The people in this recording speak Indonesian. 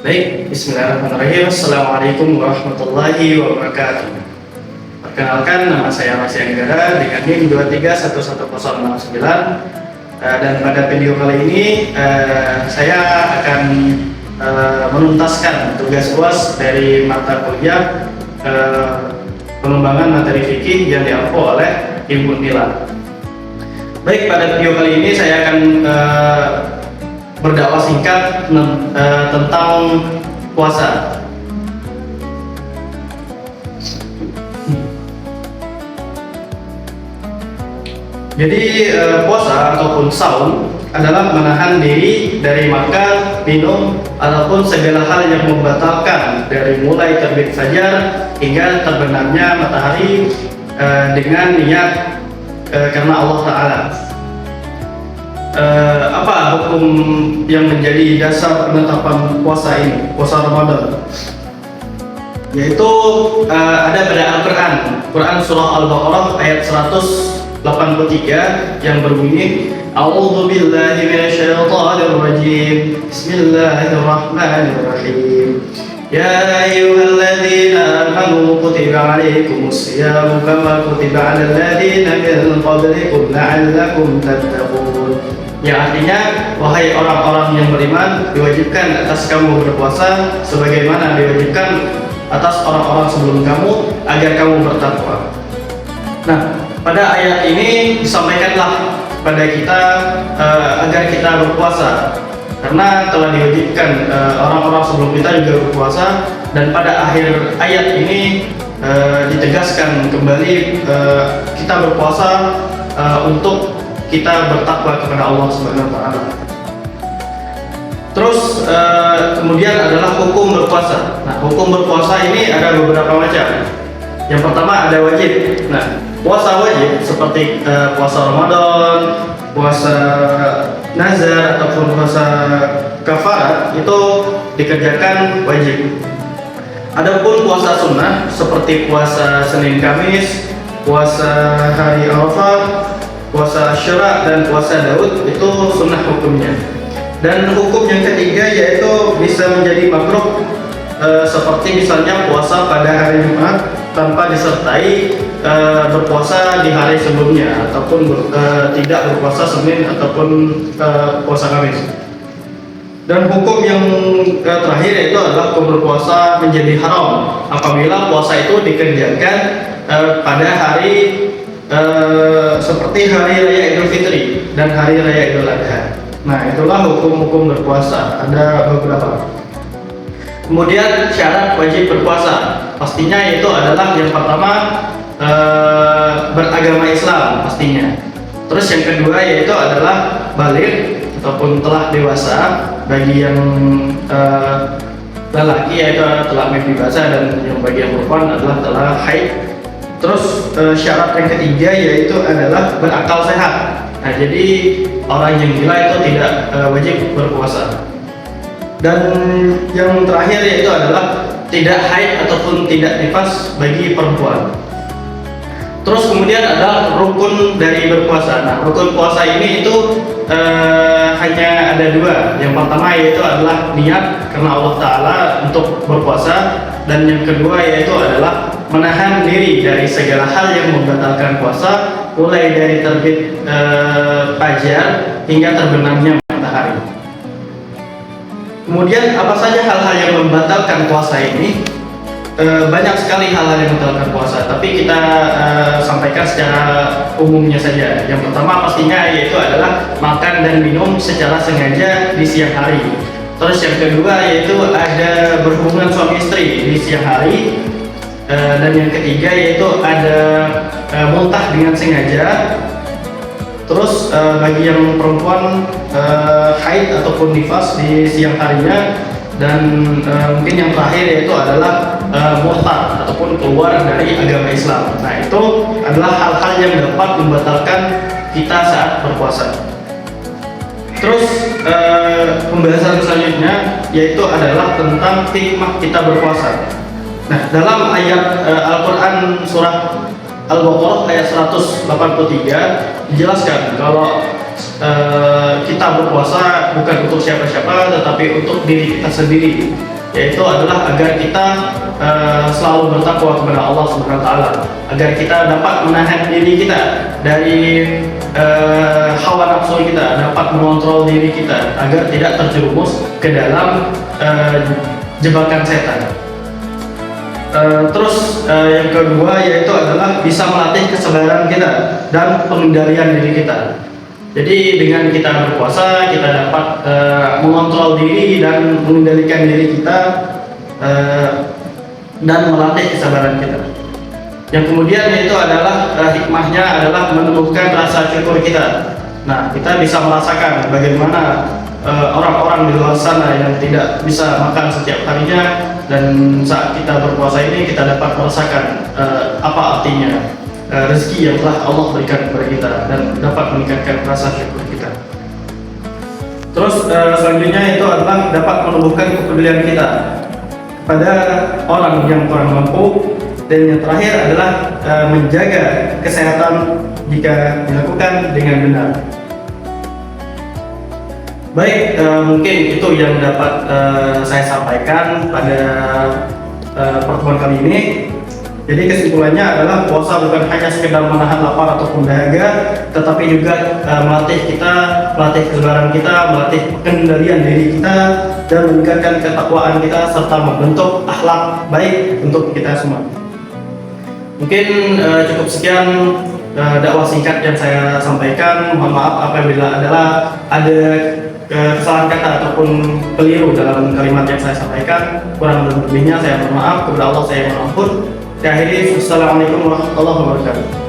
Baik, bismillahirrahmanirrahim. Assalamualaikum warahmatullahi wabarakatuh. Perkenalkan, nama saya Masih Anggara dengan NIM 2311069. Dan pada video kali ini saya akan menuntaskan tugas UAS dari mata kuliah pengembangan materi fikih yang diampu oleh Himpunan Nilai. Baik, pada video kali ini saya akan berdakwah singkat tentang puasa. Jadi puasa ataupun saum adalah menahan diri dari makan, minum, ataupun segala hal yang membatalkan dari mulai terbit fajar hingga terbenamnya matahari dengan niat karena Allah Ta'ala. Apa hukum yang menjadi dasar penetapan puasa ini, puasa Ramadan? Yaitu ada pada Al-Quran, Quran Surah Al-Baqarah ayat 183 yang berbunyi, A'udzu billahi minasyaitonir rajim. Bismillahirrahmanirrahim. Ya ayyuhalladzina amanu kutiba 'alaikumus syiyamu kama kutiba 'alal ladzina min qablikum la'allakum tattaqun. Yang artinya, wahai orang-orang yang beriman, diwajibkan atas kamu berpuasa sebagaimana diwajibkan atas orang-orang sebelum kamu agar kamu bertakwa. Nah, pada ayat ini disampaikanlah kepada kita agar kita berpuasa, karena telah diwajibkan orang-orang sebelum kita juga berpuasa. Dan pada akhir ayat ini ditegaskan kembali kita berpuasa untuk kita bertakwa kepada Allah Subhanahu wa Ta'ala. Terus kemudian adalah hukum berpuasa. Nah, hukum berpuasa ini ada beberapa macam. Yang pertama ada wajib. Nah, puasa wajib seperti puasa Ramadan, puasa nazar ataupun puasa kafarat itu dikerjakan wajib. Adapun puasa sunnah seperti puasa Senin Kamis, puasa hari Arafah, puasa Asyura dan puasa Daud itu sunnah hukumnya. Dan hukum yang ketiga yaitu bisa menjadi makruh seperti misalnya puasa pada hari Jumat tanpa disertai berpuasa di hari sebelumnya, ataupun tidak berpuasa Senin ataupun puasa Kamis. Dan hukum yang terakhir yaitu adalah hukum berpuasa menjadi haram apabila puasa itu dikerjakan pada hari seperti hari raya Idul Fitri dan hari raya Idul Adha. Nah, itulah hukum-hukum berpuasa, ada beberapa. Kemudian syarat wajib berpuasa pastinya itu adalah yang pertama beragama Islam pastinya. Terus yang kedua yaitu adalah baligh ataupun telah dewasa bagi yang lelaki, yaitu telah mimpi basah, dan yang bagi yang perempuan adalah telah haid. Terus syarat yang ketiga yaitu adalah berakal sehat. Nah, jadi orang yang gila itu tidak wajib berpuasa. Dan yang terakhir yaitu adalah tidak haid ataupun tidak nifas bagi perempuan. Terus kemudian ada rukun dari berpuasa. Nah, rukun puasa ini itu hanya ada dua. Yang pertama yaitu adalah niat karena Allah Ta'ala untuk berpuasa. Dan yang kedua yaitu adalah menahan diri dari segala hal yang membatalkan puasa, mulai dari terbit fajar hingga terbenamnya matahari. Kemudian apa saja hal-hal yang membatalkan puasa ini? Banyak sekali hal-hal yang membatalkan puasa, tapi kita sampaikan secara umumnya saja. Yang pertama pastinya yaitu adalah makan dan minum secara sengaja di siang hari. Terus yang kedua yaitu ada berhubungan suami istri di siang hari. Dan yang ketiga yaitu ada muntah dengan sengaja. Terus bagi yang perempuan haid ataupun nifas di siang harinya. Dan mungkin yang terakhir yaitu adalah murtad ataupun keluar dari agama Islam. Nah, itu adalah hal-hal yang dapat membatalkan kita saat berpuasa. Terus pembahasan selanjutnya yaitu adalah tentang hikmah kita berpuasa. Nah, dalam ayat Al-Quran surah Al-Baqarah ayat 183 dijelaskan kalau kita berpuasa bukan untuk siapa-siapa tetapi untuk diri kita sendiri. yaitu adalah agar kita selalu bertakwa kepada Allah Subhanahu wa taala, agar kita dapat menahan diri kita dari hawa nafsu kita, dapat mengontrol diri kita agar tidak terjerumus ke dalam jebakan setan. Terus yang kedua yaitu adalah bisa melatih kesabaran kita dan pengendalian diri kita. Jadi dengan kita berpuasa kita dapat mengontrol diri dan mengendalikan diri kita dan melatih kesabaran kita. Yang kemudian yaitu adalah hikmahnya adalah menumbuhkan rasa syukur kita. Nah, kita bisa merasakan bagaimana orang-orang di luar sana yang tidak bisa makan setiap harinya, dan saat kita berpuasa ini kita dapat merasakan apa artinya rezeki yang telah Allah berikan kepada kita dan dapat meningkatkan rasa syukur kita. Terus selanjutnya itu adalah dapat menumbuhkan kepedulian kita pada orang yang kurang mampu, dan yang terakhir adalah menjaga kesehatan jika dilakukan dengan benar. Baik, mungkin itu yang dapat saya sampaikan pada pertemuan kali ini. Jadi kesimpulannya adalah puasa bukan hanya sekedar menahan lapar ataupun dahaga, tetapi juga melatih kita, melatih kesabaran kita, melatih pengendalian diri kita, dan meningkatkan ketakwaan kita serta membentuk akhlak baik untuk kita semua. Mungkin cukup sekian dakwah singkat yang saya sampaikan. Mohon maaf apabila ada kesalahan kata ataupun keliru dalam kalimat yang saya sampaikan. Kurang lebihnya saya mohon maaf, kepada Allah saya mohon ampun. Akhirnya, assalamualaikum warahmatullahi wabarakatuh.